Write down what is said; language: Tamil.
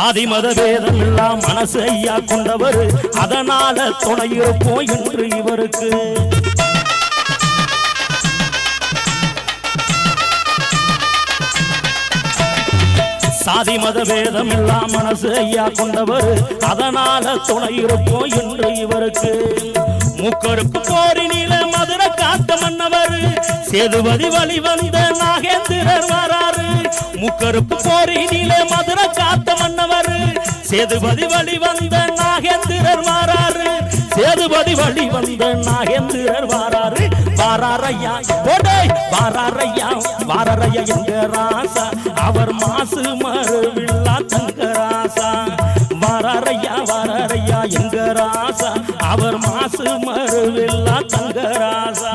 சாதி மத பேதம் இல்லா மனசு ஐயா கொண்டவர் அதனால துணை இருப்போம் என்று இவருக்கு சாதி மத பேதம் இல்லா மனசு ஐயா கொண்டவர் அதனால துணை இருப்போம் என்று இவருக்கு முக்கருக்கு போரினில மதுரை காத்த மன்னவர் சேதுபதி வழி வந்த நாகேந்திரர் வராரு முக்கருக்கு போரினில மதுரை காத்த மன்னவர் சேதுபதி வழி வந்த நாகேந்திரர் வராரு சேதுபதி வழி வந்த நாகேந்திரர் வராரு வாராரையா போடே வாராரையா எங்க ராசா அவர் மாசு மறுவில்லா தங்க ராசா வாராரையா எங்க ராசா அவர் மாசு மறுவில்லா தங்க ராசா